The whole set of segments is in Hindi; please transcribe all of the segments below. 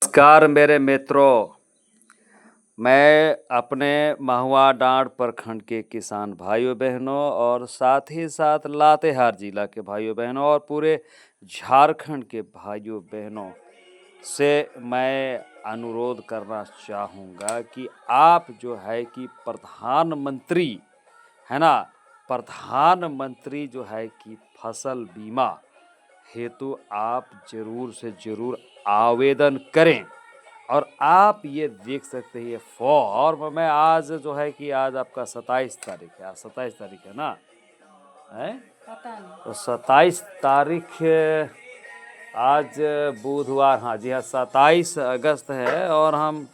नमस्कार मेरे मित्रों, मैं अपने महुआ डांड प्रखंड के किसान भाइयों बहनों और साथ ही साथ लातेहार जिला के भाइयों बहनों और पूरे झारखंड के भाइयों बहनों से मैं अनुरोध करना चाहूँगा कि आप जो है कि प्रधानमंत्री है ना, प्रधानमंत्री जो है कि फसल बीमा हेतु आप जरूर से जरूर आवेदन करें। और आप ये देख सकते हैं ये फॉर्म मैं आज जो है कि आज आपका 27 तारीख है, आज 27 तारीख है ना, है पता नहीं। तो 27 तारीख आज बुधवार, हाँ जी हाँ 27 अगस्त है। और हम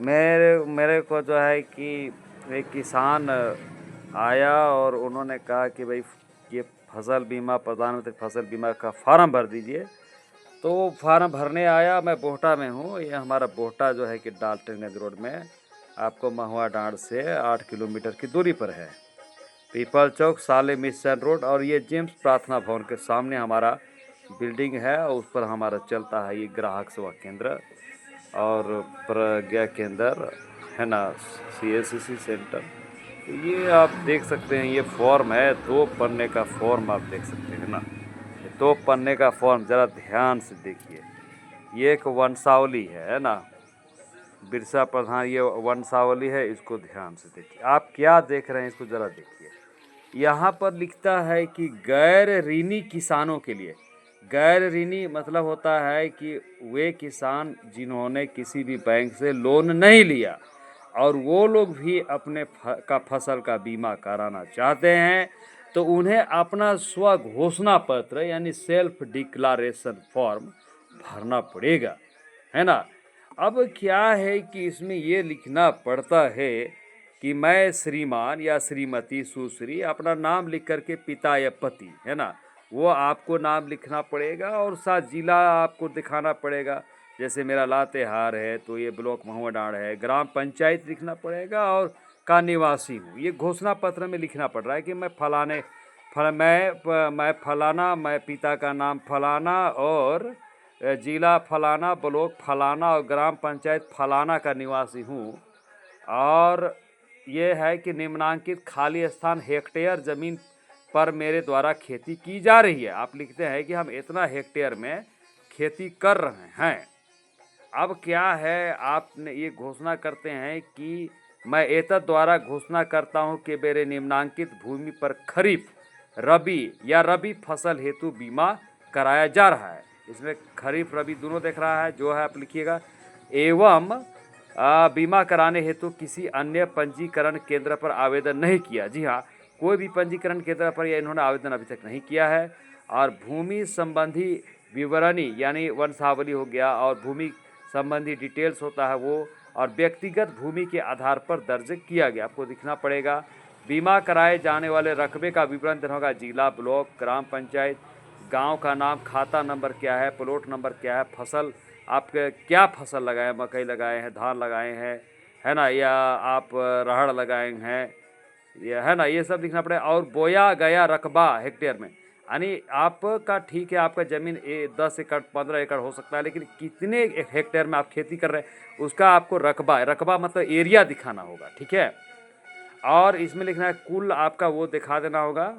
मेरे को जो है कि एक किसान आया और उन्होंने कहा कि भाई ये फसल बीमा, प्रधानमंत्री फसल बीमा का फॉर्म भर दीजिए। तो फार्म भरने आया, मैं बोहटा में हूँ। ये हमारा बोहटा जो है कि डाल्टनगंज रोड में आपको महुआ डांड से 8 किलोमीटर की दूरी पर है। पीपल चौक, साले मिशन रोड, और ये जेम्स प्रार्थना भवन के सामने हमारा बिल्डिंग है और उस पर हमारा चलता है ये ग्राहक सेवा केंद्र और प्रज्ञा केंद्र है ना, CSCC सेंटर। तो ये आप देख सकते हैं, ये फॉर्म है 2 पन्ने का फॉर्म, आप देख सकते हैं ना, 2 पन्ने का फॉर्म। ज़रा ध्यान से देखिए, ये एक वंशावली है ना, बिरसा प्रधान, ये वंशावली है, इसको ध्यान से देखिए। आप क्या देख रहे हैं इसको ज़रा देखिए। यहाँ पर लिखता है कि गैर ऋणी किसानों के लिए। गैर ऋणी मतलब होता है कि वे किसान जिन्होंने किसी भी बैंक से लोन नहीं लिया और वो लोग भी अपने फसल का बीमा कराना चाहते हैं, तो उन्हें अपना स्व घोषणा पत्र यानी सेल्फ डिक्लारेशन फॉर्म भरना पड़ेगा, है ना। अब क्या है कि इसमें ये लिखना पड़ता है कि मैं श्रीमान या श्रीमती सुश्री, अपना नाम लिख करके पिता या पति, है ना, वो आपको नाम लिखना पड़ेगा और साथ जिला आपको दिखाना पड़ेगा। जैसे मेरा लातेहार है तो ये ब्लॉक महुआ डांड है, ग्राम पंचायत लिखना पड़ेगा और का निवासी हूँ। ये घोषणा पत्र में लिखना पड़ रहा है कि मैं फलाने मैं फलाना, मैं पिता का नाम फलाना और जिला फलाना, ब्लॉक फलाना और ग्राम पंचायत फलाना का निवासी हूँ। और ये है कि निम्नांकित खाली स्थान हेक्टेयर ज़मीन पर मेरे द्वारा खेती की जा रही है। आप लिखते हैं कि हम इतना हेक्टेयर में खेती कर रहे हैं। अब क्या है, आपने ये घोषणा करते हैं कि मैं एतद द्वारा घोषणा करता हूं कि मेरे निम्नांकित भूमि पर खरीफ, रबी या रबी फसल हेतु बीमा कराया जा रहा है। इसमें खरीफ रबी दोनों देख रहा है, जो है आप लिखिएगा। एवं बीमा कराने हेतु किसी अन्य पंजीकरण केंद्र पर आवेदन नहीं किया। जी हाँ, कोई भी पंजीकरण केंद्र पर इन्होंने आवेदन अभी तक नहीं किया है। और भूमि संबंधी विवरणी यानी वंशावली हो गया और भूमि संबंधी डिटेल्स होता है वो, और व्यक्तिगत भूमि के आधार पर दर्ज किया गया आपको दिखना पड़ेगा। बीमा कराए जाने वाले रकबे का विवरण देना होगा, जिला, ब्लॉक, ग्राम पंचायत, गांव का नाम, खाता नंबर क्या है, प्लॉट नंबर क्या है, फसल आपके क्या फसल लगाए, मकई लगाए हैं, धान लगाए हैं, है ना, या आप राहड़ लगाए हैं, ये है ना, ये सब लिखना पड़ेगा। और बोया गया रकबा हेक्टेयर में, यानी आपका ठीक है, आपका ज़मीन 10 एकड़ 15 एकड़ हो सकता है, लेकिन कितने हेक्टेयर में आप खेती कर रहे हैं उसका आपको रकबा मतलब एरिया दिखाना होगा, ठीक है। और इसमें लिखना है कुल आपका वो दिखा देना होगा।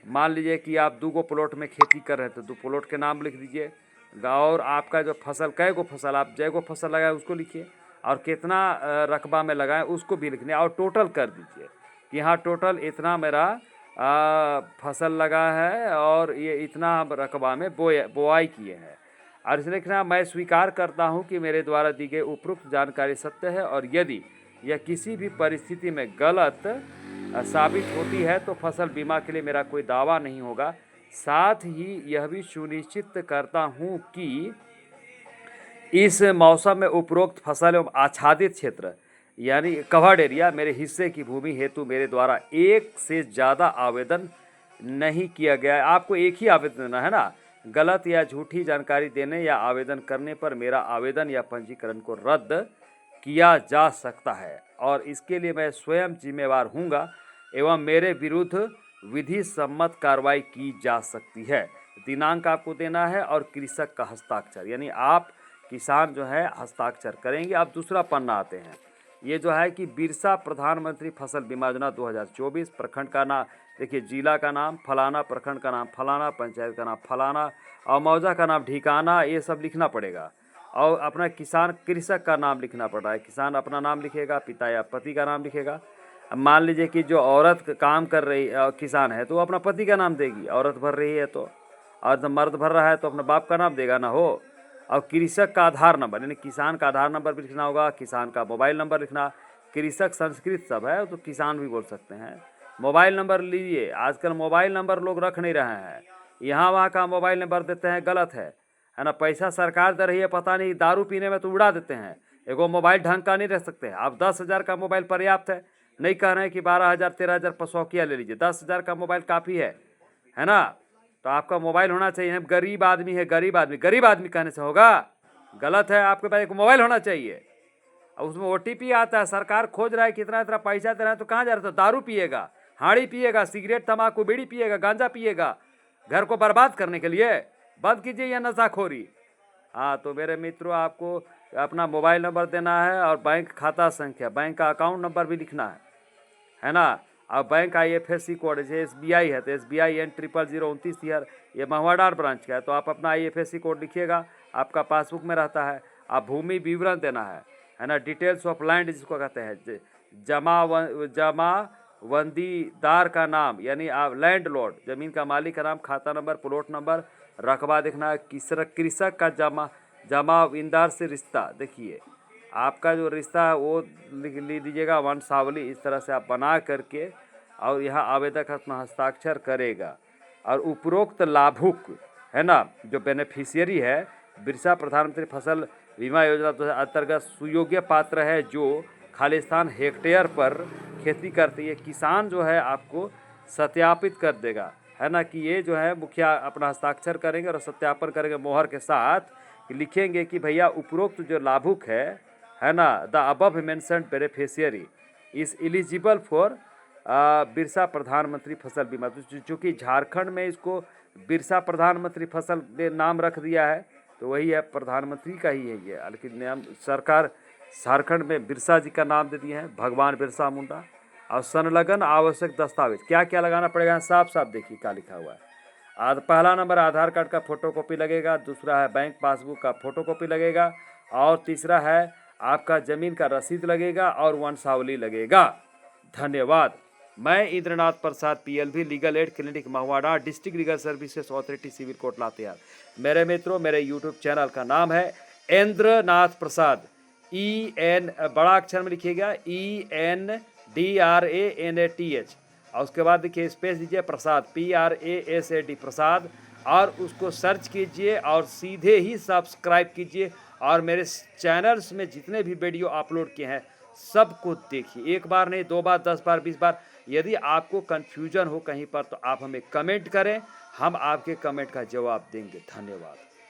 मान लीजिए कि आप 2 प्लॉट में खेती कर रहे हैं तो 2 प्लॉट के नाम लिख दीजिए। और आपका जो फसल, कै गो फसल, आप जय गो फसल लगाए उसको लिखिए, और कितना रकबा में लगाएं उसको भी लिखने, और टोटल कर दीजिए कि हाँ टोटल इतना मेरा फसल लगा है और ये इतना रकबा में बोआई किए हैं। और इसमें लिखना, मैं स्वीकार करता हूँ कि मेरे द्वारा दी गई उपरोक्त जानकारी सत्य है, और यदि यह किसी भी परिस्थिति में गलत साबित होती है तो फसल बीमा के लिए मेरा कोई दावा नहीं होगा। साथ ही यह भी सुनिश्चित करता हूँ कि इस मौसम में उपरोक्त फसल एवं आच्छादित क्षेत्र यानी कवर्ड एरिया मेरे हिस्से की भूमि हेतु मेरे द्वारा एक से ज़्यादा आवेदन नहीं किया गया है। आपको एक ही आवेदन देना है ना। गलत या झूठी जानकारी देने या आवेदन करने पर मेरा आवेदन या पंजीकरण को रद्द किया जा सकता है और इसके लिए मैं स्वयं जिम्मेवार हूँगा एवं मेरे विरुद्ध विधि सम्मत कार्रवाई की जा सकती है। दिनांक आपको देना है और कृषक का हस्ताक्षर, यानी आप किसान जो है हस्ताक्षर करेंगे। अब दूसरा पन्ना आते हैं, ये जो है कि बिरसा प्रधानमंत्री फसल बीमा योजना 2024, प्रखंड का नाम देखिए, जिला का नाम फलाना, प्रखंड का नाम फलाना, पंचायत का नाम फलाना और मौजा का नाम ढिकाना, ये सब लिखना पड़ेगा। और अपना किसान कृषक का नाम लिखना पड़ रहा है, किसान अपना नाम लिखेगा, पिता या पति का नाम लिखेगा। अब मान लीजिए कि जो औरत काम कर रही किसान है तो वो अपना पति का नाम देगी, औरत भर रही है तो, और जब मर्द भर रहा है तो अपने बाप का नाम देगा ना हो। और कृषक का आधार नंबर, यानी किसान का आधार नंबर भी लिखना होगा, किसान का मोबाइल नंबर लिखना। कृषक संस्कृत सब है तो किसान भी बोल सकते हैं। मोबाइल नंबर लीजिए, आजकल मोबाइल नंबर लोग रख नहीं रहे हैं, यहाँ वहाँ का मोबाइल नंबर देते हैं, गलत है ना। पैसा सरकार दे रही है, पता नहीं दारू पीने में तो उड़ा देते हैं। एगो मोबाइल ढंग का नहीं रह सकते। आप 10,000 का मोबाइल पर्याप्त है, नहीं कह रहे हैं कि 12,000 13,000 पर शौकिया ले लीजिए, 10,000 का मोबाइल काफ़ी है ना। तो आपका मोबाइल होना चाहिए। गरीब आदमी है, गरीब आदमी कहने से होगा, गलत है। आपके पास एक मोबाइल होना चाहिए। और उसमें OTP आता है, सरकार खोज रहा है कितना इतना पैसा दे रहा है, तो कहाँ जा रहा है? तो दारू पिएगा, हाड़ी पिएगा, सिगरेट तम्बाकू बीड़ी पिएगा, गांजा पिएगा, घर को बर्बाद करने के लिए। बंद कीजिए यह नशाखोरी। हाँ, तो मेरे मित्रों, आपको अपना मोबाइल नंबर देना है और बैंक खाता संख्या, बैंक का अकाउंट नंबर भी लिखना है ना। और बैंक IFSC कोड, जैसे SBI है तो SBI N0029 ये महुआडार ब्रांच का है, तो आप अपना IFSC कोड लिखिएगा, आपका पासबुक में रहता है। आप भूमि विवरण देना है ना। डिटेल्स ऑफ लैंड जिसको कहते हैं, जमावंदीदार का नाम, यानी आप लैंड लॉर्ड, जमीन का मालिक का नाम, खाता नंबर, प्लॉट नंबर, रकबा देखना है। कृषक का जमाविंदार से रिश्ता, देखिए आपका जो रिश्ता है वो लिख लीजिएगा, वंशावली इस तरह से आप बना करके, और यहाँ आवेदक अपना हस्ताक्षर करेगा। और उपरोक्त लाभुक है ना, जो बेनिफिशियरी है बिरसा प्रधानमंत्री फसल बीमा योजना तो अंतर्गत सुयोग्य पात्र है, जो खालिस्तान हेक्टेयर पर खेती करती है। किसान जो है आपको सत्यापित कर देगा, है ना, कि ये जो है मुखिया अपना हस्ताक्षर करेंगे और सत्यापन करेंगे मोहर के साथ, लिखेंगे कि भैया उपरोक्त जो लाभुक है ना, the above mentioned beneficiary is eligible for Birsa प्रधानमंत्री फसल बीमा। तो चूँकि झारखंड में इसको बिरसा प्रधानमंत्री फसल नाम रख दिया है, तो वही है, प्रधानमंत्री का ही है ये, लेकिन नाम सरकार झारखंड में बिरसा जी का नाम दे दिए हैं, भगवान बिरसा मुंडा। और संलग्न आवश्यक दस्तावेज क्या क्या लगाना पड़ेगा, साफ साफ देखिए क्या लिखा हुआ है। पहला नंबर आधार कार्ड का फोटोकॉपी लगेगा, दूसरा है बैंक पासबुक का फोटोकॉपी लगेगा, और तीसरा है आपका ज़मीन का रसीद लगेगा और वंशावली लगेगा। धन्यवाद। मैं Indranath Prasad, PLV legal aid clinic Mahuadar, district legal services authority, civil court Latehar. मेरे मित्रों, मेरे यूट्यूब चैनल का नाम है इंद्रनाथ प्रसाद, EN बड़ा अक्षर में लिखिएगा, ENDRANATH, और उसके बाद देखिए स्पेस दीजिए प्रसाद, PRASAD प्रसाद, और उसको सर्च कीजिए और सीधे ही सब्सक्राइब कीजिए। और मेरे चैनल्स में जितने भी वीडियो अपलोड किए हैं सबको देखिए, एक बार नहीं, 2 बार, 10 बार, 20 बार। यदि आपको कन्फ्यूजन हो कहीं पर तो आप हमें कमेंट करें, हम आपके कमेंट का जवाब देंगे। धन्यवाद।